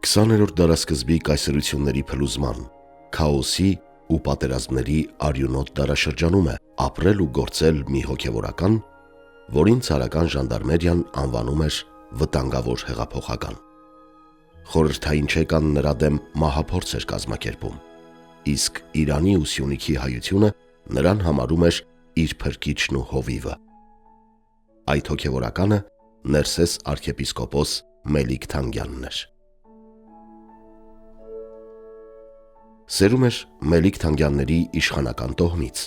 20-րդ դարասկզբի կայսրությունների փլուզման, քաոսի ու պատերազմների արյունոտ դարաշրջանում է ապրել ու գործել մի հոգևորական, որին ցարական ժանդարմերիան անվանում էր վտանգավոր հեղափոխական։ Խորհրդային չեկան նրա դեմ մահափորձ էր կազմակերպում, իսկ Իրանի ու Սյունիքի հայությունը նրան համարում էր իր փրկիչն ու հովիվը։ Այդ հոգևորականը Ներսես արքեպիսկոպոս Մելիք Թանգյանն էր։ Սերում էր Մելիք Թանգյանների իշխանական տոհմից։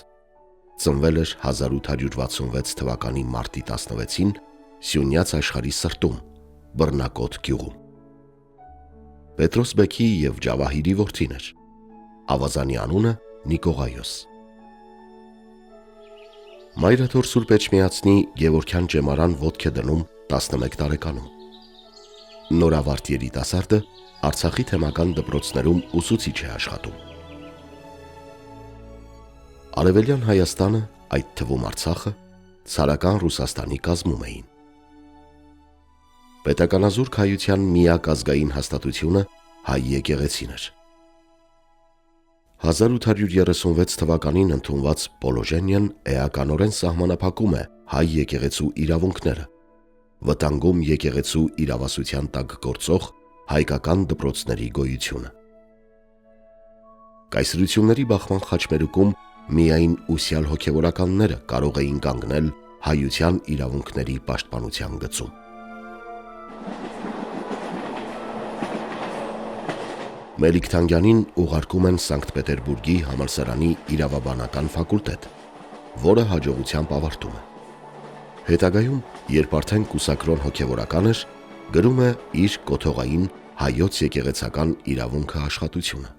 Ծնվել էր 1866 թվականի մարտի 16-ին Սյունյաց աշխարհի սրտում, Բռնակոտ գյուղում։ Պետրոս բեկի և Ջավահիրի որդին էր։ Ավազանի անունը Նիկողայոս։ Մայրաթոր Սուրբ Էջմիածնի Գևորգյան ճեմարան ոտք է դնում 11 տարեկանում։ Նորավարտ երիտասարդը Արցախի թեմական դպրոցներում ուսուցիչ է աշխատում։ Արևելյան Հայաստանը, այդ թվում Արցախը, ցարական Ռուսաստանի կազմում էին։ Պետականազուրկ հայության միակ ազգային հաստատությունը հայ եկեղեցին էր։ 1836 թվականին ընդունված Պոլոժենիան էականորեն սահմանափակում է հայ եկեղեցու իրավունքները, վտանգում եկեղեցու իրավասության տակ գործող հայկական դպրոցների գոյությունը։ Կայսրությունների բախման խաչմերուկում միայն ուսյալ հոգևորականները կարող էին կանգնել հայության իրավունքների պաշտպանության գծում։ Մելիք Թանգյանին ուղարկում են Սանկտ Պետերբուրգի համալսարանի իրավաբանական ֆակուլտետ, որը հաջողությամբ ավարտում է։ Հետագայում, երբ արդեն կուսակրոն հոգևորական էր, գրում է իր կոթողային հայոց եկեղեցական իրավունքը աշխատությունը։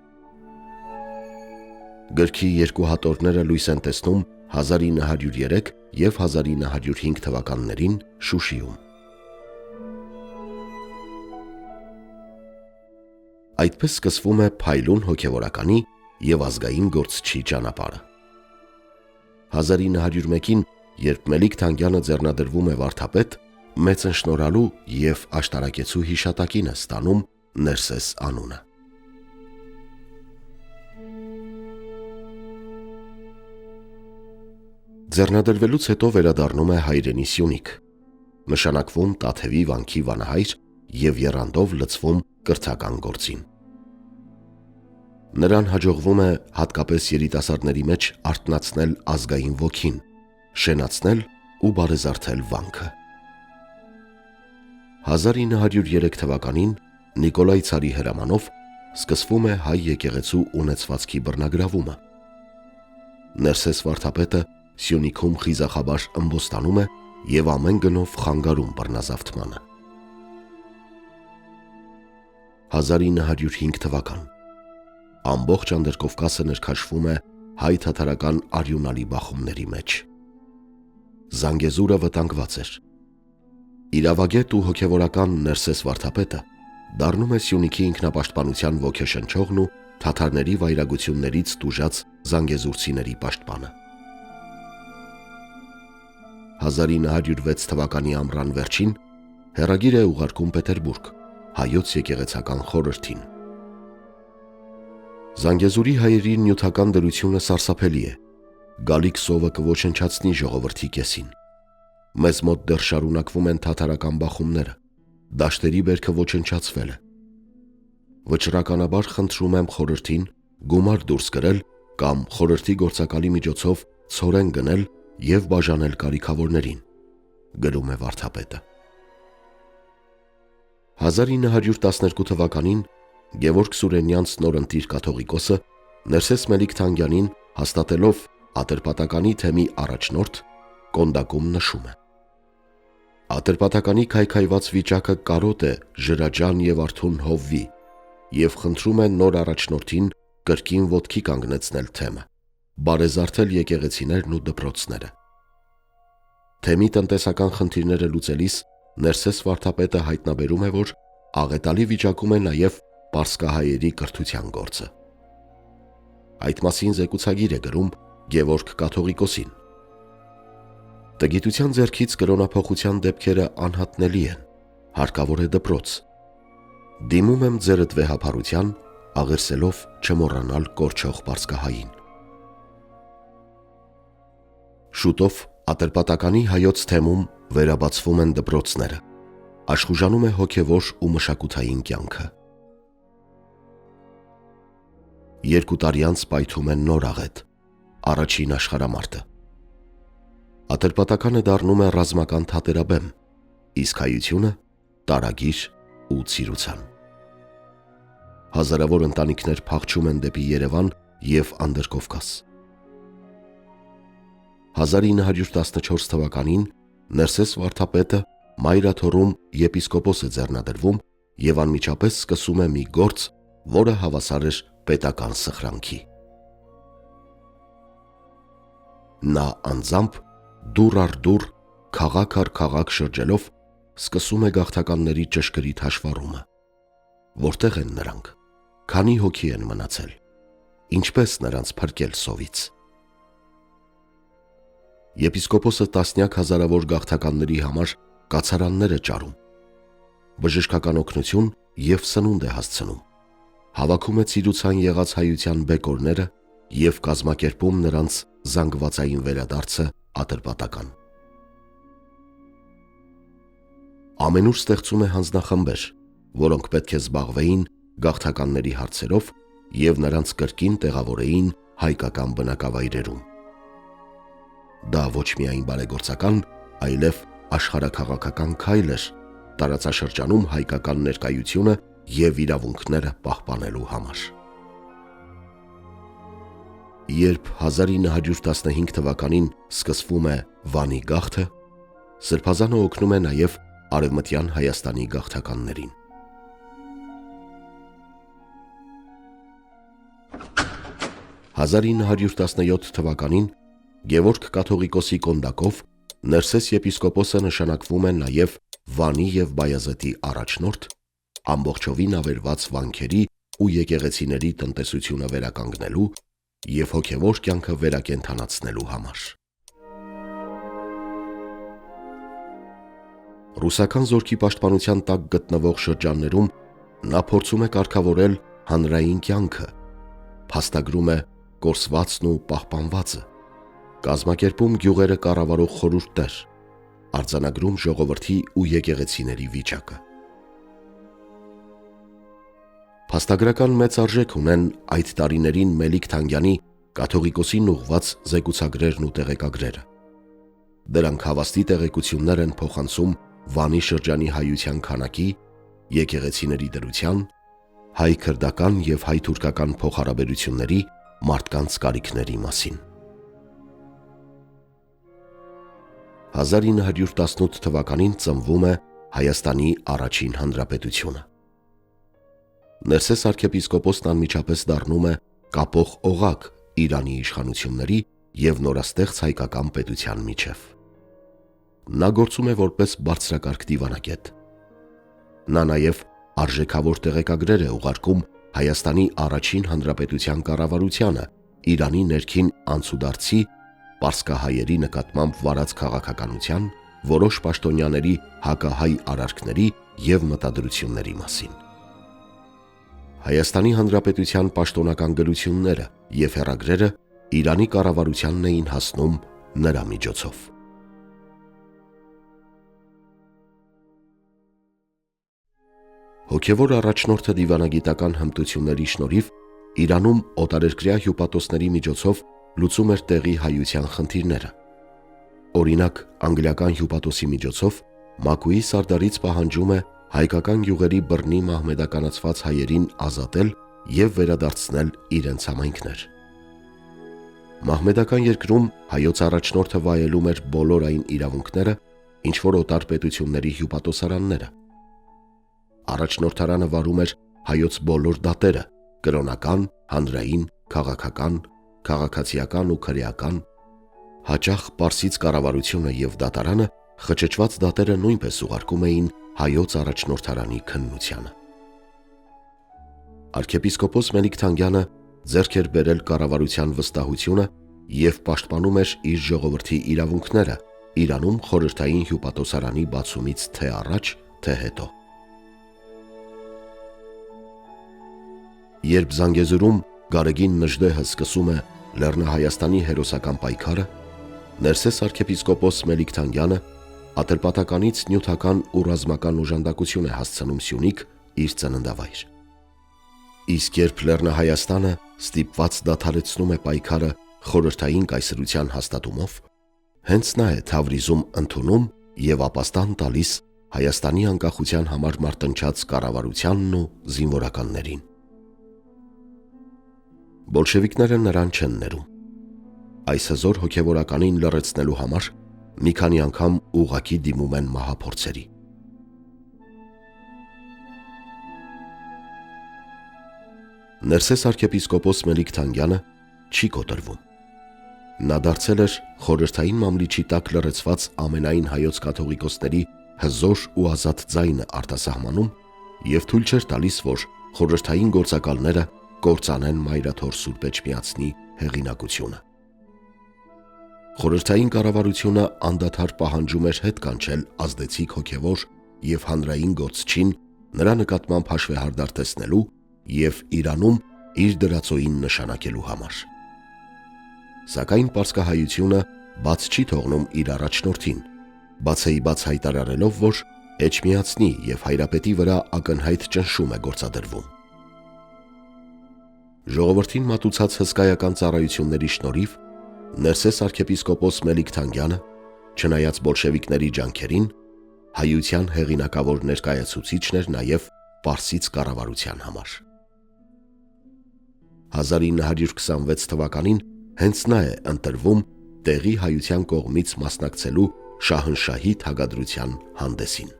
Գրքի երկու հատորները լույս են տեսնում 1903 և 1905 թվականներին Շուշիում։ Այդպես սկսվում է փայլուն հոգևորականի և ազգային գործչի ճանապարհը։ 1901-ին, երբ Մելիք Թանգյանը ձեռնադրվում է վարդապետ, մեծն շնորհալու և աշտարակեցու հիշատակին է ստանում Ներսես անունը։ Ձեռնադրվելուց հետո վերադառնում է հայրենի Սյունիք, նշանակվում Տաթևի վանքի վանահայր և եռանդով լցվում կրթական գործին։ Նրան հաջողվում է հատկապես երիտասարդների մեջ արթնացնել ազգային ոգին, շենացնել ու բարեզարդել վանքը։ 1903 թվականին Նիկոլայ ցարի հրամանով սկսվում է հայ եկեղեցու ունեցվածքի բռնագրավումը։ Ներսես վարդապետը Սյունիքում խիզախաբար ըմբոստանում է և ամեն գնով խանգարում բռնազավթմանը։ 1905 թվական ամբողջ Անդրկովկասը ներքաշվում է հայ-թաթարական արյունալի բախումների մեջ։ Զանգեզուրը վտանգված էր։ Իրավագետ ու հոգևորական Ներսես վարդապետը դառնում է Սյունիքի ինքնապաշտպանության ոգեշնչողն ու թաթարների վայրագություններից տուժած զանգեզուրցիների պաշտպանը։ 1906 թվականի ամռան վերջին հեռագիր է ուղարկում Պետերբուրգ հայոց եկեղեցական խորհրդին։ Զանգեզուրի հայերի նյութական դրությունը սարսափելի է։ Գալիք սովը կոչնչացնի ժողովրդի կեսին։ Մեզ մոտ դեռ շարունակվում են թաթարական բախումները, դաշտերի բերքը ոչնչացվել է։ Վճռականաբար խնդրում եմ խորհրդին գումար դուրս գրել կամ խորհրդի գործակալի միջոցով ցորեն գնել և բաժանել կարիքավորներին, գրում է վարդապետը։ 1912 թվականին Գևորգ Սուրենյանց նորընտիր կաթողիկոսը Ներսես Մելիք Թանգյանին հաստատելով Ատրպատականի թեմի առաջնորդ, կոնդակում նշում է. Ատրպատականի քայքայված վիճակը կարոտ է ժրաջան և արթուն հովվի և խնդրում է նոր առաջնորդին կրկին ոտքի կանգնեցնել թեմը, բարեզարդել եկեղեցիներն ու դպրոցները։ Թեմի տնտեսական խնդիրները լուծելիս Ներսես վարդապետը հայտնաբերում է, որ աղետալի վիճակում է նաև պարսկահայերի կրթության գործը։ Այդ մասին զեկուցագիր է գրում Գևորգ կաթողիկոսին։ Տգիտության ձեռքից կրոնափոխության դեպքերը անհատնելի են, հարկավոր է դպրոց։ Դիմում եմ ձերդ վեհափառության, աղերսելով չմոռանալ կորչող պարսկահային։ Շուտով Ատրպատականի հայոց թեմում վերաբացվում են դպրոցները, աշխուժանում է հոգևոր ու մշակութային կյանքը։ 2 տարի անց պայթում է նոր աղետ, առաջին աշխարհամարտը։ Ատրպատականը դառնում է ռազմական թատերաբեմ, իսկ հայությունը տարագիր ու ցիրուցան։ Հազարավոր ընտանիքներ փախչում են դեպի Երևան և Անդրկովկաս։ 1914 թվականին Ներսես վարդապետը Մայրաթոռում եպիսկոպոս է ձեռնադրվում և անմիջապես սկսում է մի գործ, որը հավասար էր պետական սխրանքի։ Նա անձամբ դուռ առ դուռ, քաղաք առ քաղաք շրջելով սկսում է գաղթականների ճշգրիտ հաշվառումը։ Որտեղ են նրանք, քանի հոգի են մնացել, ինչպես նրանց փրկել սովից։ Եպիսկոպոսը տասնյակ հազարավոր գաղթականների համար կացարաններ է ճարում, բժշկական օգնություն և սնունդ է հասցնում, հավաքում է ցիրուցան եղած հայության բեկորները և կազմակերպում նրանց զանգվածային վերադարձը Ատրպատական։ Ամենուր ստեղծում է հանձնախմբեր, որոնք պետք է զբաղվեին գաղթականների հարցերով և նրանց կրկին տեղավորեին հայկական բնակավայրերում։ Դա ոչ միայն բարեգործական, այլև աշխարհաքաղաքական քայլ էր տարածաշրջանում հայկական ներկայությունը և իրավունքները պահպանելու համար։ Երբ 1915 թվականին սկսվում է Վանի գաղթը, Սրբազանը օգնում է նաև Արևմտյան Հայաստանի գաղթականներին։ 1917 թվականին Գևորգ կաթողիկոսի կոնդակով Ներսես եպիսկոպոսը նշանակվում է նաև Վանի և Բայազետի առաջնորդ, ամբողջովին ավերված վանքերի ու եկեղեցիների տնտեսությունը վերականգնելու և հոգևոր կյանքը վերակենդանացնելու համար։ Ռուսական զորքի պաշտպանության տակ գտնվող շրջաններում նա փորձում է կարգավորել հանրային կյանքը, փաստագրում է կորսվածն ու պահպանվածը, կազմակերպում գյուղերը կառավարող խորհուրդներ, արձանագրում ժողովրդի ու եկեղեցիների վիճակը։ Փաստագրական մեծ արժեք ունեն այդ տարիներին Մելիք Թանգյանի կաթողիկոսին ուղղված զեկուցագրերն ու տեղեկագրերը։ Դրանք հավաստի տեղեկություններ են փոխանցում Վանի շրջանի հայության քանակի, եկեղեցիների դրության, հայ-քրդական և հայ-թուրքական փոխհարաբերությունների, մարդկանց կարիքների մասին։ 1918 թվականին ծնվում է Հայաստանի առաջին հանրապետությունը։ Ներսես arczepiskopոսն անմիջապես դառնում է կապող օղակ Իրանի իշխանությունների և նորաստեղծ հայկական պետության միջև։ Նա գործում է որպես բարձրակարգ դիվանագետ։ Նա նաև արժեքավոր տեղեկագրեր է ուղարկում Հայաստանի առաջին հանրապետության կառավարությանը Իրանի ներքին անցուդարձի, պարսկահայերի նկատմամբ վարած քաղաքականության, որոշ պաշտոնյաների հակահայ արարքների և մտադրությունների մասին։ Հայաստանի Հանրապետության պաշտոնական գրությունները և հեռագրերը Իրանի կառավարությանն էին հասնում նրա միջոցով։ Հոգևոր առաջնորդը դիվանագիտական հմտությունների շնորհիվ Իրանում օտարերկրյա հյուպատոսների միջոցով լուծում էր տեղի հայության խնդիրները։ Օրինակ, անգլիական հյուպատոսի միջոցով Մաքուի սարդարից պահանջում է հայկական գյուղերի բռնի մահմեդականացված հայերին ազատել և վերադարձնել իրենց համայնքներ։ Մահմեդական երկրում հայոց առաջնորդը վայելում էր բոլոր այն իրավունքները, ինչ որ օտար պետությունների հյուպատոսարանները։ Առաջնորդարանը վարում էր հայոց բոլոր դատերը՝ կրոնական, հանրային, քաղաքական, քաղաքացիական ու քրեական։ Հաճախ պարսից կառավարությունը և դատարանը խճճված դատերը նույնպես ուղարկում էին հայոց առաջնորդարանի քննությանը։ Arczepiskopos Մելիք Թանգյանը ձեռք էր բերել կառավարության վստահությունը և պաշտպանում էր իր ժողովրդի իրավունքները Իրանում խորհրդային հյուպատոսարանի բացումից թե առաջ, թե հետո։ Երբ Զանգեզուրում Գարեգին Նժդեհը սկսում է Լեռնահայաստանի հերոսական պայքարը, Ներսես arczepiskopos Մելիք Թանգյանը Ատրպատականից նյութական ու ռազմական օժանդակություն է հասցնում Սյունիք իր ծննդավայր։ Իսկ երբ Լեռնահայաստանը ստիպված դադարեցնում է պայքարը խորհրդային կայսրության հաստատումով, հենց նա է Թավրիզում ընդունում եւ ապաստան տալիս Հայաստանի անկախության համար մարտնչած կառավարությանն ու զինվորականներին։ Բոլշևիկները նրան չեն ներում։ Այս հզոր հոգևորականին լռեցնելու համար մի քանի անգամ ուղղակի դիմում են մահափորձերի։ Ներսես arczepiskopos Մելիք Թանգյանը չի կոտրվում։ Նա դարձել էր խորհրդային մամլիչի տակ լռեցված ամենայն հայոց կաթողիկոսների հզոր ու ազատ ձայնը արտասահմանում եւ թույլ չէր տալիս, որ խորհրդային գործակալները կործանեն Մայրաթոր Սուրբ Էջմիածնի հեղինակությունը։ Խորհրդային կառավարությունը անդադար պահանջում էր հետ կանչել ազդեցիկ հոգևոր եւ հանրային գործչին նրա նկատմամբ հաշվեհարդար տեսնելու եւ Իրանում իր դրածոյին նշանակելու համար։ Սակայն պարսկահայությունը բաց չի թողնում իր առաջնորդին, բացեիբաց հայտարարելով, որ Էջմիածնի եւ Հայրապետի վրա ակնհայտ ճնշում է գործադրվում։ Ժողովրդին մատուցած հսկայական ծառայությունների շնորհիվ Ներսես arczepiskopos Մելիք Թանգյանը, չնայած բոլշևիկների ջանքերին, հայության հեղինակավոր ներկայացուցիչն էր նաև Պարսից կառավարության համար։ 1926 թվականին հենց նա է ընտրվում տեղի հայության կողմից մասնակցելու շահնշահի թագադրության հանդեսին։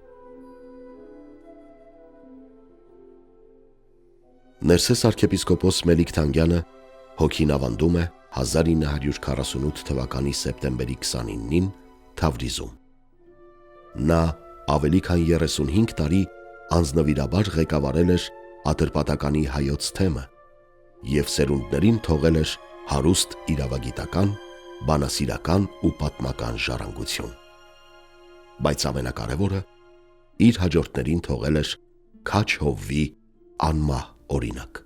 Ներսես arczepiskopos Մելիք Թանգյանը հոգին ավանդում է 1948 թվականի սեպտեմբերի 29-ին Թավրիզում։ Նա ավելի քան 35 տարի անձնվիրաբար ղեկավարել էր Ատրպատականի հայոց թեմը եւ սերունդներին թողել էր հարուստ իրավագիտական, բանասիրական ու պատմական ժառանգություն։ Բայց ամենակարևորը իր հաջորդներին թողել էր քաջ հովվի անմահ օրինակ։